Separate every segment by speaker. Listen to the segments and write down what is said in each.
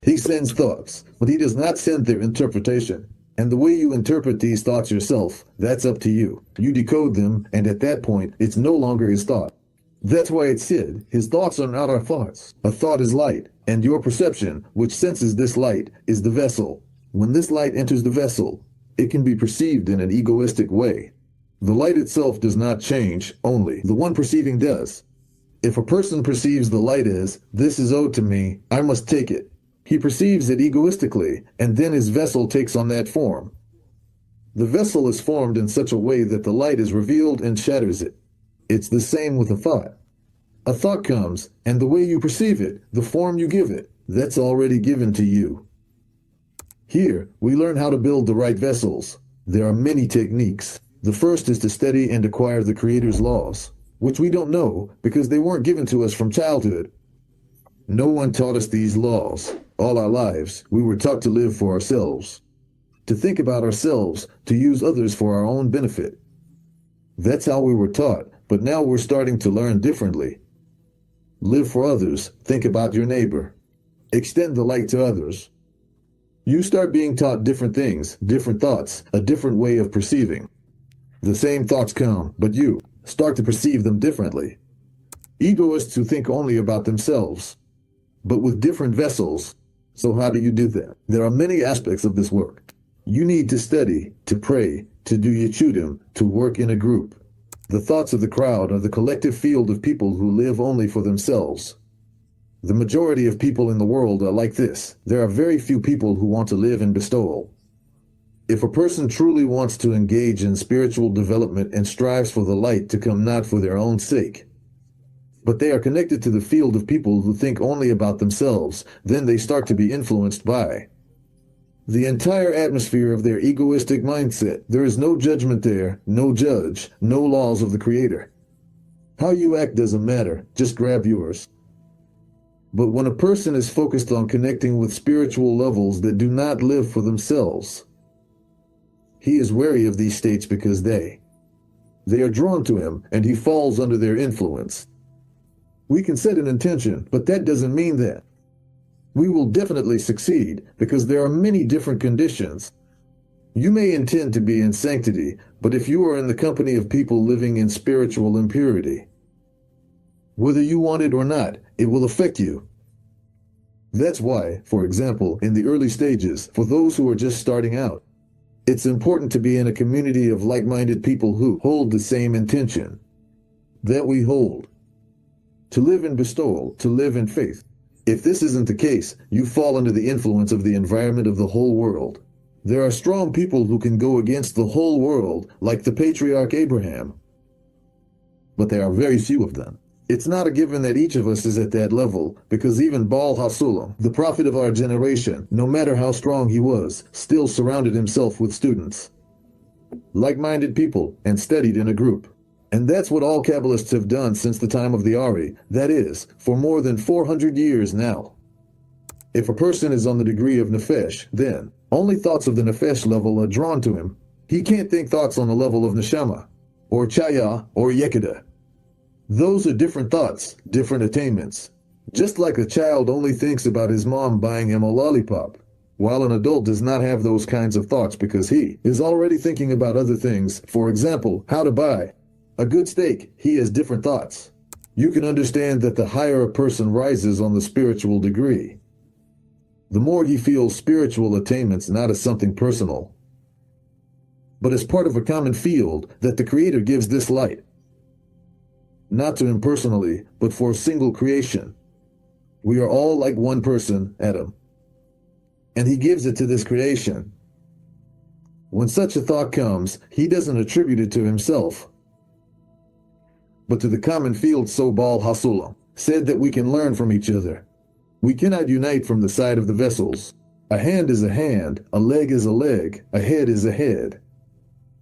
Speaker 1: He sends thoughts, but he does not send their interpretation. And the way you interpret these thoughts yourself, that's up to you. You decode them, and at that point, it's no longer his thought. That's why it said, his thoughts are not our thoughts. A thought is light, and your perception, which senses this light, is the vessel. When this light enters the vessel, it can be perceived in an egoistic way. The light itself does not change, only the one perceiving does. If a person perceives the light as, this is owed to me, I must take it, he perceives it egoistically, and then his vessel takes on that form. The vessel is formed in such a way that the light is revealed and shatters it. It's the same with a thought. A thought comes, and the way you perceive it, the form you give it, that's already given to you. Here, we learn how to build the right vessels. There are many techniques. The first is to study and acquire the Creator's laws, which we don't know because they weren't given to us from childhood. No one taught us these laws. All our lives, we were taught to live for ourselves, to think about ourselves, to use others for our own benefit. That's how we were taught, but now we're starting to learn differently. Live for others, think about your neighbor. Extend the light to others. You start being taught different things, different thoughts, a different way of perceiving. The same thoughts come, but you start to perceive them differently. Egoists who think only about themselves, but with different vessels. So how do you do that? There are many aspects of this work. You need to study, to pray, to do yechudim, to work in a group. The thoughts of the crowd are the collective field of people who live only for themselves. The majority of people in the world are like this. There are very few people who want to live in bestowal. If a person truly wants to engage in spiritual development and strives for the light to come not for their own sake, but they are connected to the field of people who think only about themselves, then they start to be influenced by the entire atmosphere of their egoistic mindset. There is no judgment there, no judge, no laws of the Creator. How you act doesn't matter, just grab yours. But when a person is focused on connecting with spiritual levels that do not live for themselves, he is wary of these states because they are drawn to him, and he falls under their influence. We can set an intention, but that doesn't mean that we will definitely succeed, because there are many different conditions. You may intend to be in sanctity, but if you are in the company of people living in spiritual impurity, whether you want it or not, it will affect you. That's why, for example, in the early stages, for those who are just starting out, it's important to be in a community of like-minded people who hold the same intention that we hold. To live in bestowal, to live in faith. If this isn't the case, you fall under the influence of the environment of the whole world. There are strong people who can go against the whole world, like the patriarch Avraham. But there are very few of them. It's not a given that each of us is at that level, because even Baal HaSulam, the prophet of our generation, no matter how strong he was, still surrounded himself with students, like-minded people, and studied in a group. And that's what all Kabbalists have done since the time of the Ari, that is, for more than 400 years now. If a person is on the degree of Nefesh, then only thoughts of the Nefesh level are drawn to him. He can't think thoughts on the level of Neshama, or Chaya, or Yekida. Those are different thoughts, different attainments. Just like a child only thinks about his mom buying him a lollipop, while an adult does not have those kinds of thoughts because he is already thinking about other things, for example, how to buy a good steak. He has different thoughts. You can understand that the higher a person rises on the spiritual degree, the more he feels spiritual attainments not as something personal, but as part of a common field that the Creator gives this light, not to him personally, but for a single creation. We are all like one person, Adam, and he gives it to this creation. When such a thought comes, he doesn't attribute it to himself, but to the common field. So Baal HaSulam said that we can learn from each other. We cannot unite from the side of the vessels. A hand is a hand, a leg is a leg, a head is a head.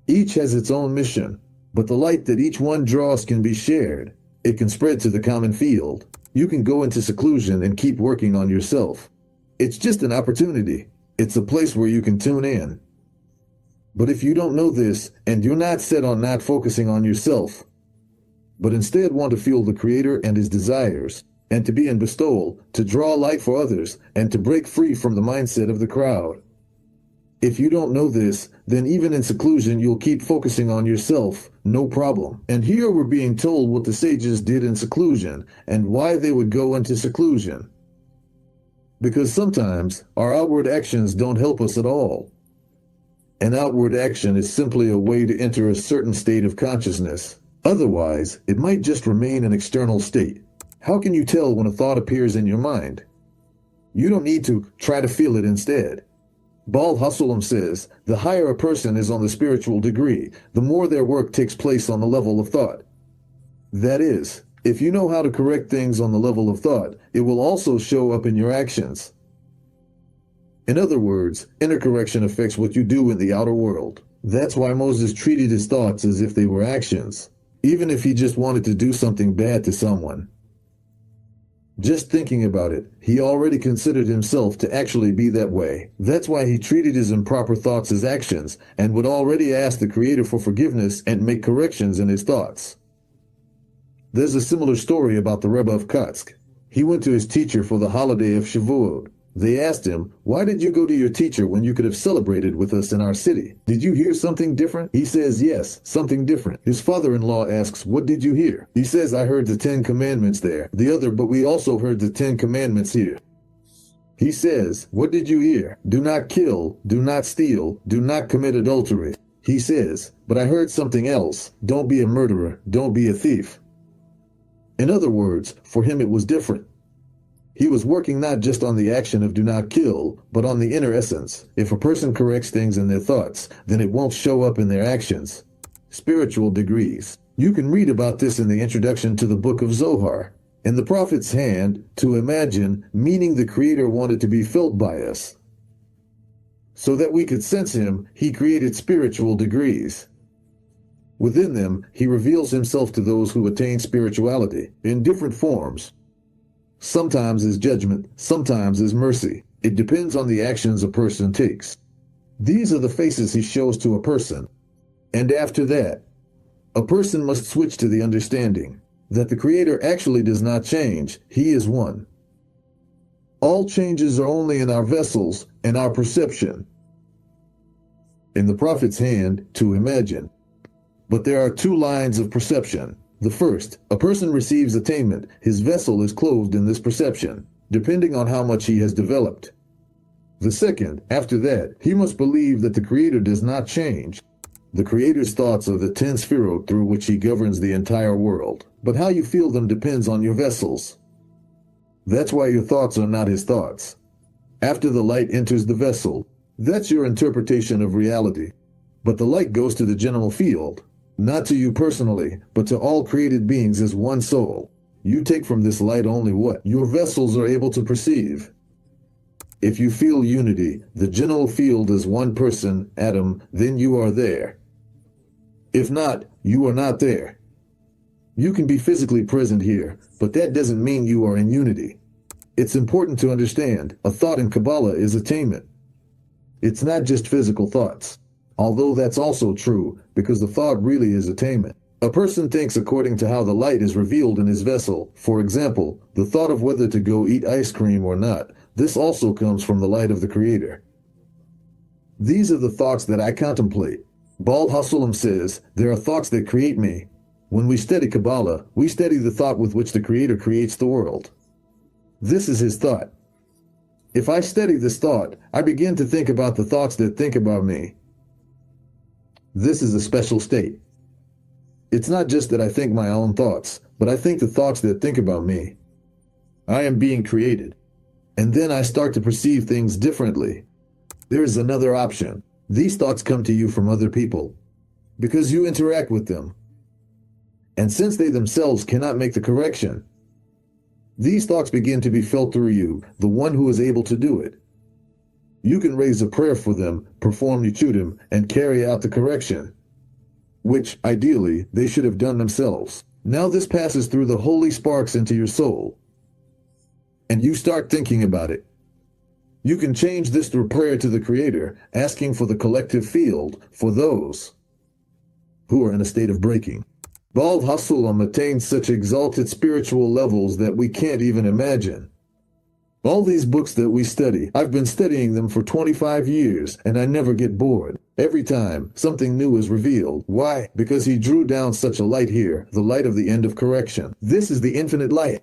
Speaker 1: Each has its own mission, but the light that each one draws can be shared. It can spread to the common field. You can go into seclusion and keep working on yourself. It's just an opportunity. It's a place where you can tune in. But if you don't know this, and you're not set on not focusing on yourself, but instead want to feel the Creator and his desires, and to be in bestowal, to draw light for others, and to break free from the mindset of the crowd. If you don't know this, then even in seclusion you'll keep focusing on yourself, no problem. And here we're being told what the sages did in seclusion, and why they would go into seclusion. Because sometimes our outward actions don't help us at all. An outward action is simply a way to enter a certain state of consciousness. Otherwise, it might just remain an external state. How can you tell when a thought appears in your mind? You don't need to try to feel it instead. Baal HaSulam says, the higher a person is on the spiritual degree, the more their work takes place on the level of thought. That is, if you know how to correct things on the level of thought, it will also show up in your actions. In other words, inner correction affects what you do in the outer world. That's why Moses treated his thoughts as if they were actions, even if he just wanted to do something bad to someone. Just thinking about it, he already considered himself to actually be that way. That's why he treated his improper thoughts as actions, and would already ask the Creator for forgiveness and make corrections in his thoughts. There's a similar story about the Rebbe of Kotsk. He went to his teacher for the holiday of Shavuot. They asked him, why did you go to your teacher when you could have celebrated with us in our city? Did you hear something different? He says, yes, something different. His father-in-law asks, what did you hear? He says, I heard the 10 commandments there. The other, but we also heard the 10 commandments here. He says, what did you hear? Do not kill, do not steal, do not commit adultery. He says, but I heard something else. Don't be a murderer, don't be a thief. In other words, for him it was different. He was working not just on the action of do not kill, but on the inner essence. If a person corrects things in their thoughts, then it won't show up in their actions. Spiritual degrees. You can read about this in the introduction to the book of Zohar. In the prophet's hand, to imagine, meaning the Creator wanted to be felt by us. So that we could sense him, he created spiritual degrees. Within them, he reveals himself to those who attain spirituality in different forms. Sometimes as judgment, sometimes as mercy. It depends on the actions a person takes. These are the faces he shows to a person. And after that, a person must switch to the understanding that the Creator actually does not change. He is one. All changes are only in our vessels and our perception. In the prophet's hand, to imagine. But there are two lines of perception. The first, a person receives attainment. His vessel is closed in this perception, depending on how much he has developed. The second, after that, he must believe that the Creator does not change. The Creator's thoughts are the 10 Sefirot through which he governs the entire world. But how you feel them depends on your vessels. That's why your thoughts are not his thoughts. After the light enters the vessel, that's your interpretation of reality. But the light goes to the general field. Not to you personally, but to all created beings as one soul. You take from this light only what your vessels are able to perceive. If you feel unity, the general field is one person, atom, then you are there. If not, you are not there. You can be physically present here, but that doesn't mean you are in unity. It's important to understand, a thought in Kabbalah is attainment. It's not just physical thoughts. Although that's also true, because the thought really is attainment. A person thinks according to how the light is revealed in his vessel. For example, the thought of whether to go eat ice cream or not. This also comes from the light of the Creator. These are the thoughts that I contemplate. Baal HaSulam says, there are thoughts that create me. When we study Kabbalah, we study the thought with which the Creator creates the world. This is his thought. If I study this thought, I begin to think about the thoughts that think about me. This is a special state. It's not just that I think my own thoughts, but I think the thoughts that think about me. I am being created. And then I start to perceive things differently. There is another option. These thoughts come to you from other people, because you interact with them. And since they themselves cannot make the correction, these thoughts begin to be felt through you, the one who is able to do it. You can raise a prayer for them, perform Nichudim, and carry out the correction, which, ideally, they should have done themselves. Now this passes through the holy sparks into your soul, and you start thinking about it. You can change this through prayer to the Creator, asking for the collective field for those who are in a state of breaking. Baal HaSulam attained such exalted spiritual levels that we can't even imagine. All these books that we study, I've been studying them for 25 years, and I never get bored. Every time, something new is revealed. Why? Because he drew down such a light here, the light of the end of correction. This is the infinite light.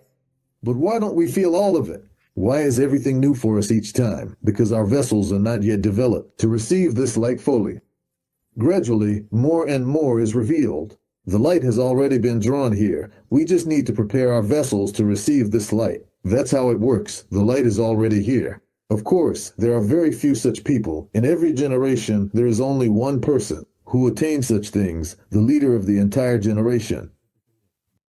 Speaker 1: But why don't we feel all of it? Why is everything new for us each time? Because our vessels are not yet developed to receive this light fully. Gradually, more and more is revealed. The light has already been drawn here. We just need to prepare our vessels to receive this light. That's how it works. The light is already here. Of course, there are very few such people. In every generation, there is only one person who attains such things, the leader of the entire generation.